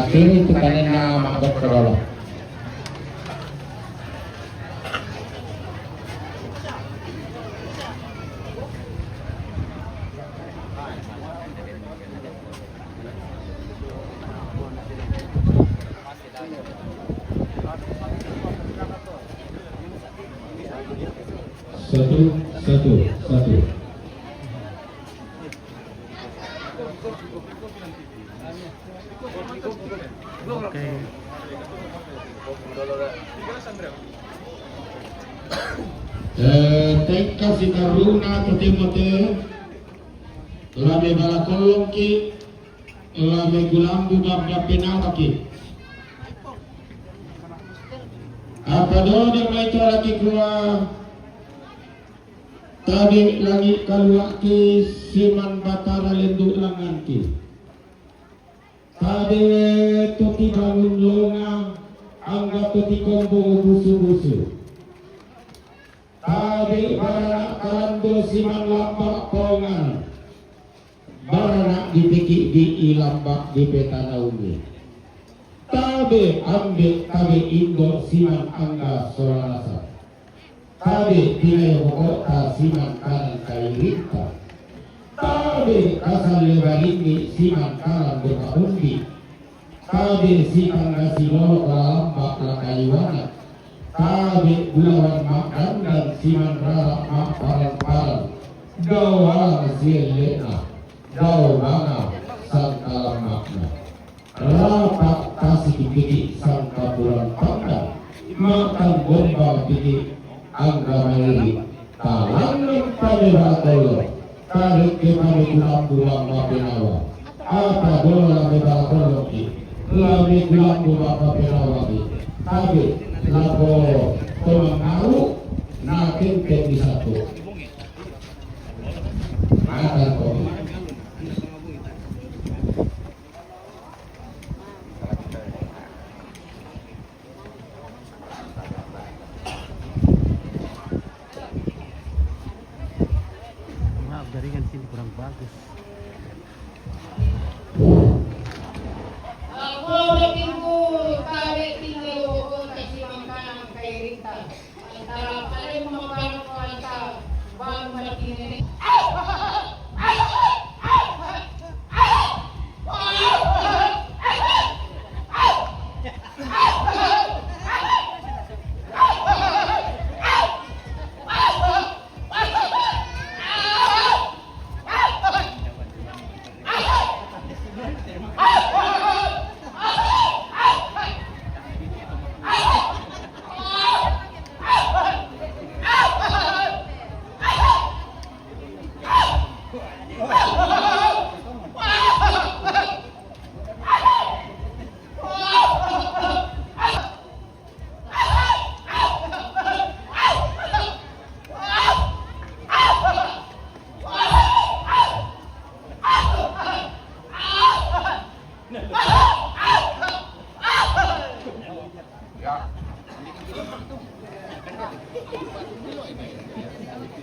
Kini tukanina mangkot kerolo. Satu. Oke. Teka si Taruna to Timote, lame balakolong ki, lame gulambu babda penawa ki. Apa doon yang may lagi kuha, tadi lagi kaluwa ki siman batara lendu langan ki. Tadi toki bangun longa, angga toki kombo busu-busu. Tadi baranak kalando siman lambak pongan, baranak dipikik di ilambak di petana umi. Tadi ambil kami indo siman angga soranasa. Tadi tilai hokota siman kanan kairita. Tadi kasal lebarini siman kanan berkaundi. Tadi siman ngasilo lambak lakayuana. Tabi bulawan makan dan siman rara mak parang-parang. Gau alang sielena, gau banga sangka makna. Rapak kasih dipiki sangka bulan pandang. Makan bomba dipiki angga maliri. Kalangin pada batolo, tarik kepada bulan mapenawa. Apa bola bebatolo ki, labi bulan mapenawa ki. Tabi lapo pemengaruh nakin ke satu makan kopi maaf jaringan sini kurang bagus.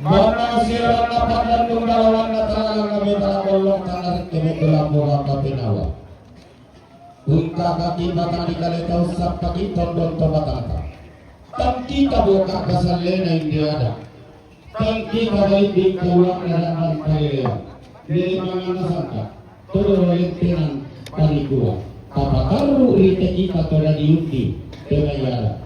Mana sirang lapan tunggawan natalang kami terakolong tarik kami kelamburan kapinawa. Unta kaki batang dikaletau sap kaki tondon tobatata. Tangki kabuka kasalena India ada. Tangki kabai di keluar dan kaya. Dari mana sangka? Todo lentenan panikua. Kapataru rite kita toda diundi kemayara.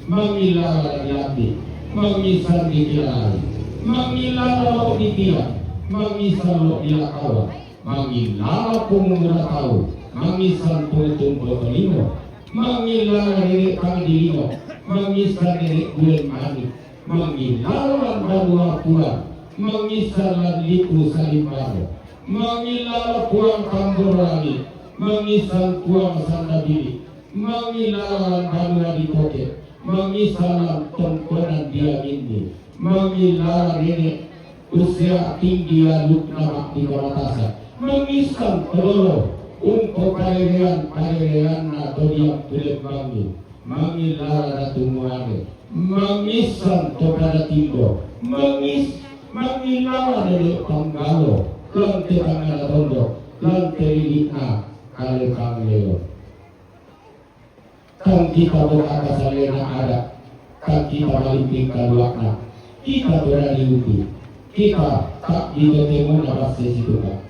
Mengilah lagi-lagi, mengisar di kilai. Mangilalo di dia, mangisalo di lakawa, mangilalo pumura tahu, mangisan tutung botolino, mangilalo diri kang dilino, mangisan diri bulan mani, mangilalo badua pulang, mangisan liku salimbaro, mangilalo pulang kamborani, mangisan pulang sandabili, mangilalo badua di poket, mangisan tongkonan dia ini. Mengilar ini usia tinggi lalu nama di bawah mengisam telur untuk paliran atau yang tulis bangi mengilar ratu muare mengisam kepada tindo mengilar dari panggalo lantai tangan tondok lantai lina kali pangleo kan kita berkata salena ada kan kita malimping kaluakna kita berani uti, kita tak ditemu dapat sesi tukar.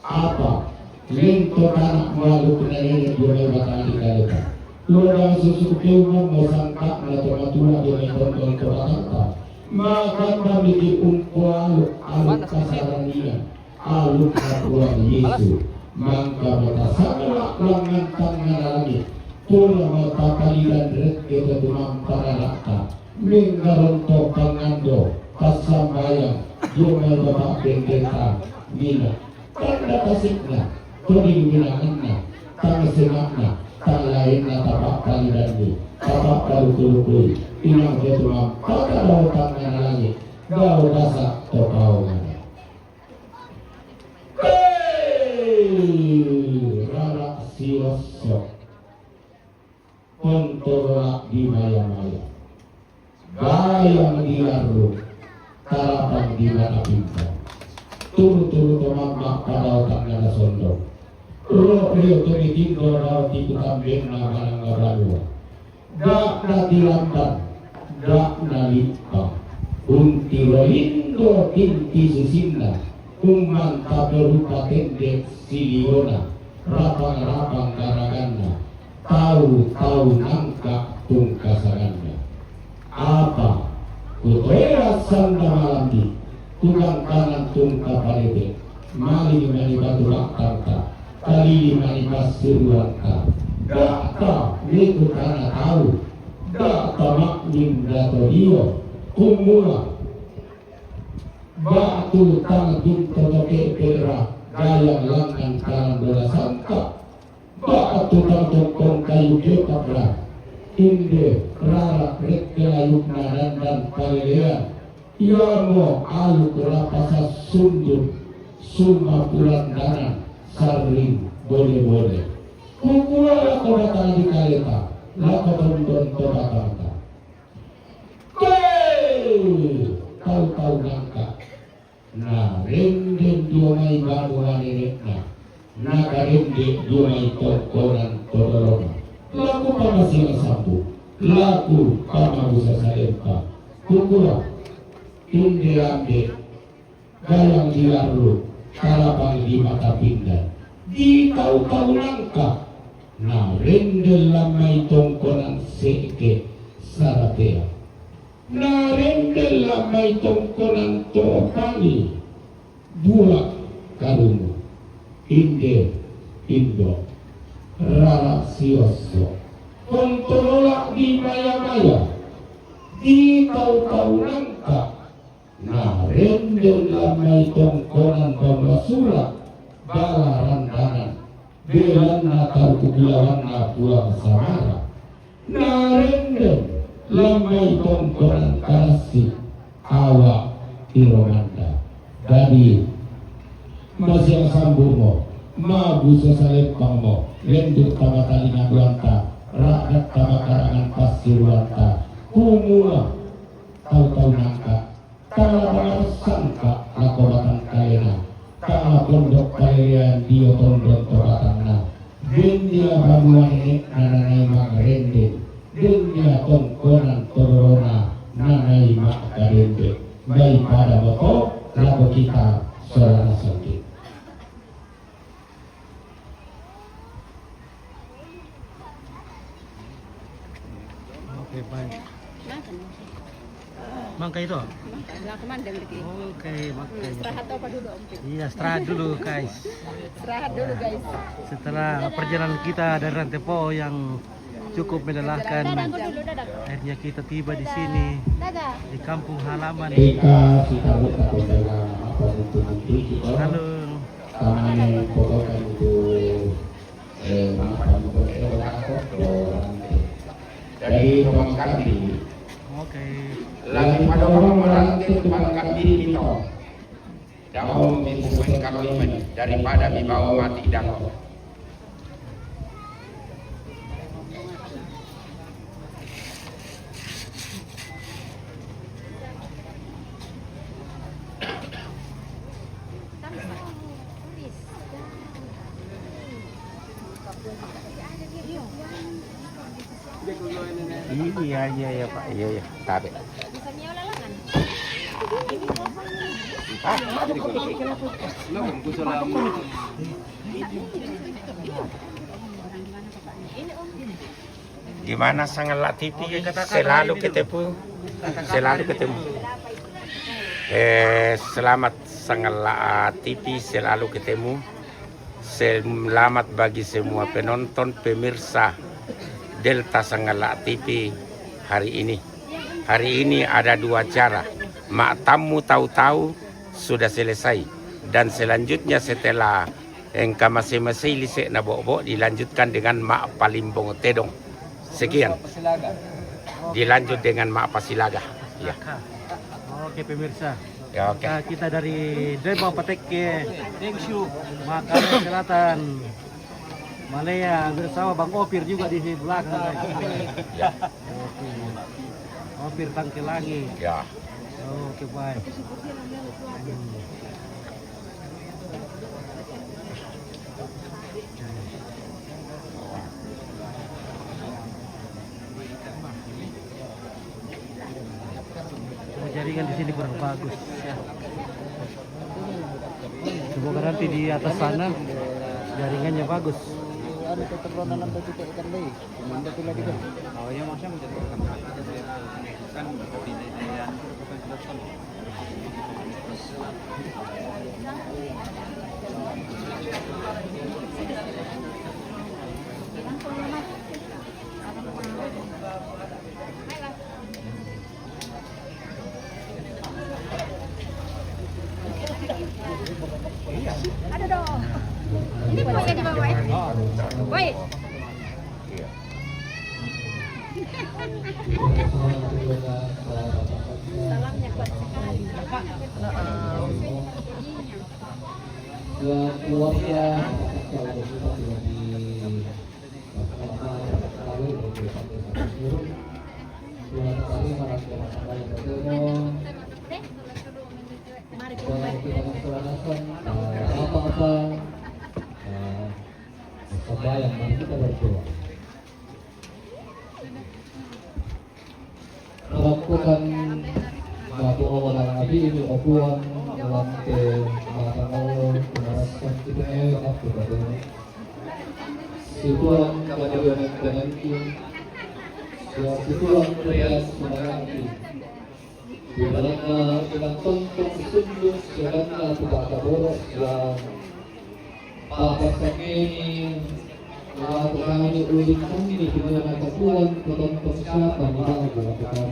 Apa? Lento anak malu kenanya dua batang di kalita. Lorang susu keumum mau sangka atau matua dengan tonton kebatata. Maka kami diumpu aluk kasarania, aluk katuan Yesus. Maka batasanlah lengan tangan langit. Pula mata kalian rek kita tumam para lakta. Minggaronto pangando Yumay bapak bendeta mina tanda kasikna tuding binanganna tang semakna tang lainna tapak kalidani tapak kalukului inang ketua pada lautan langit gau dasa tokaungan rara siosok Kontolak di maya-maya Gayang diaru Tarapang di mana pinta Turu-turu temak pada otak nada sondok Roh rio turi tindo rao tiku tambeng na manang ngaralua Dak na dilamban Dak na lipa Unti rohindo tinti susinda Kumang kaberupa tendek siliona Rapang-rapang karaganna tahu nangka tungkasangannya apa kutoya sanda malamdi tukang kanan tungka palete mali mani batu laktarta kali mani pasiruanta data niku kana tahu data maknim dato dio kumula batu tanggung totoke pera gayang langan kanan dola sangka Bakat tukang tongkong kayu kepaklah Inde rara rekla yukna dan palilean Iamo aluk rapasa sundur Suma pulang danan Saring boleh-boleh Kukula lako datang di kaleta Lako tonton tobatanta Tahu-tahu nangka Nah renden duamai baru hanerekna Nakarende dumay tongkonan todorona laku pamasila sampu laku pamagusa sa empa kukura hindi amde gayang dilarlo karapang di mata pindan di kau langka na rendel lamay tongkonan seke saratea na rendel lamay tongkonan topangi bulak karungu Inde, Indo, rara sioso, kontolak di maya-maya, di kau nangka, nah rendel lamai tongkonan pemasurak, bala randanan, belan natal kubilawan na pulang samara, nah rendel lamai tongkonan kasih, awak iromanda, dari masih yang sambung mo, mabu sesalempang mo, lenduk tama talingan duanta, rakyat tama karangan pasir duanta, kumula, tahu-tahu nangka, tala bangar sangka, lakobatan kalena, tala pondok kalian dio tondon tobatan na, dunia babuan ek nanay mak rende, dunia tongkonan torona, nanay mak karende, baik pada moto, lako kita seorang sakit. Oke, baik. Mangka itu? Nggak kemandang lagi. Oke, makanya. Istirahat apa dulu Om? Iya, istirahat dulu guys. Istirahat dulu guys. Setelah perjalanan kita dari Rantepo yang cukup melelahkan, akhirnya kita tiba di sini di kampung halaman. Ika kita buka bendera apa bukti kita. Halo. Tangan pokokan itu makan dari pemangkati. Oke. Lagi pada orang merantai pemangkat diri kita. Jauh mengumpulkan kalau ini daripada dibawa mati dalam. Iya Pak, iya tarik. Bisa nyawa lalangan. Gimana sangat TV selalu ketemu. Selamat sangat TV selalu ketemu. Selamat bagi semua penonton pemirsa Delta Sanggala TV hari ini. Hari ini ada dua cara. Mak tamu tahu-tahu sudah selesai. Dan selanjutnya setelah engkau masing-masing lisek na bobo dilanjutkan dengan mak palimbong tedong. Sekian. Dilanjut dengan mak pasilaga. Ya. Oke pemirsa. Ya, oke. Nah, kita dari Depok Patekke, Dengshu, Makassar Selatan, Malaya bersama Bang Opir juga di belakang guys. Ya. Oke. Opir Tangkelangi. Ya. Oke baik. Jaringan di sini kurang bagus ya. Semoga nanti di atas sana jaringannya bagus. Ada dong. Ini mau yang dibawa ya? Woi. Salamnya kuat sekali. Keluarga Mari apa-apa sembahyang, mari kita berdoa. Lakukan batu awalan nabi ini okuan dalam ke matang Allah menaraskan kita aku pada situan kemudian nanti situan kemudian nanti di dalamnya dengan tonton sungguh segala kepada boros yang apa ini waktu kami ulik kami di dalam kebuan tonton siapa yang melakukan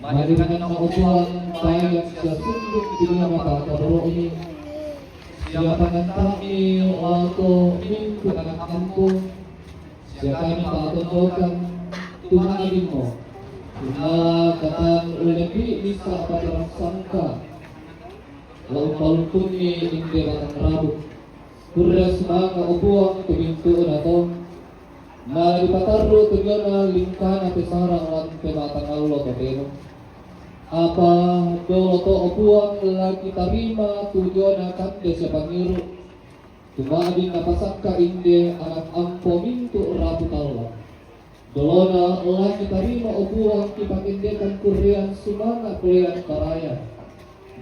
mari dengan kebuan bayang sesungguh di dalam kepada boros ini siapa yang kami waktu minggu anak kampung siapa yang tak tontokan Tuhan dirimu katan lebih bisa pada sangka walaupun ini batang rabu kuras maka ubuang kebintu atau na dipataru tegana lingkana pesarang lan pematang Allah kabeno apa dolo to ubuang lagi tarima tujuan akan desa pangiru tumadin napasangka inde anak ampo mintu rabu Allah Dolona lagi tarima ubuang kipakindekan kurian sumana kurian karaya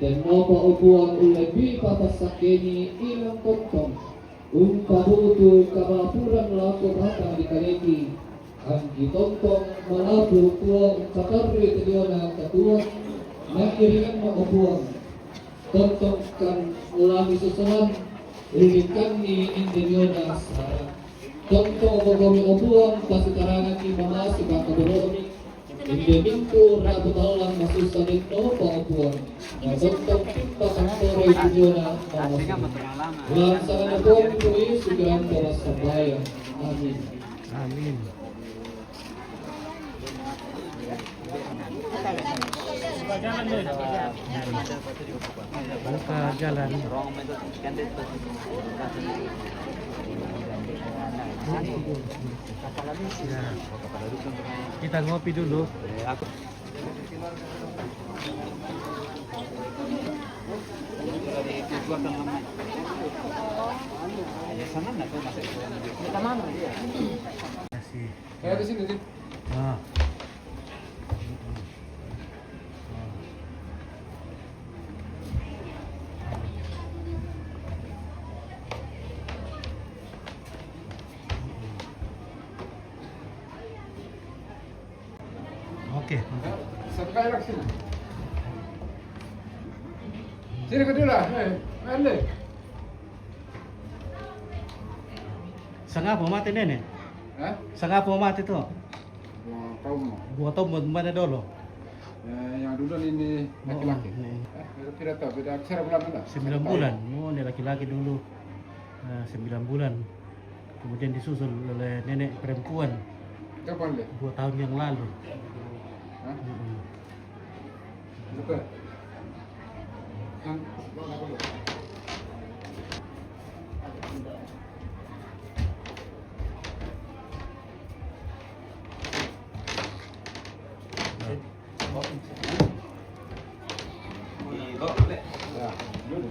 dan nopo ubuang ulebi papasakeni ilang kontong umpabutu kamapuran laku batang di kaleki ang gitontong malabu kuwa kakarri kediona katuan nakiringan mo ubuang tontong kan ulami susulan ilikan ni indiriona sarang Tonto bogomi obuang pasikarangan ni mga subang kaboromi hindi minto rabu talang masusalit no pangobuang na tontong pinta kantore video na ulang sa kanapong kuwi sugang kawas sa bayan. Amin. Amin. Buka jalan. Ya. Kita ngopi dulu. Kasih. Kayak di sini sih. Ah. Oke. Sampai lagi sini. Sini ke dulu lah. Ada. Sangapo mati nenek? Hah? Sangapo mati to? Wah, tahu mau. Gua tahu mau mana dulu. Yang dulu ini laki-laki. ini. Tidak tahu beda aksara bulan mana? 9 bulan. Oh, ini laki-laki dulu. 9 bulan. Kemudian disusul oleh nenek perempuan Kapan le? 2 tahun yang lalu. Hah? Mm-mm. Betul. Yang mana dulu? Ya, dulu.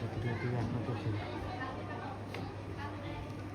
Satu, dua, tiga, satu, satu.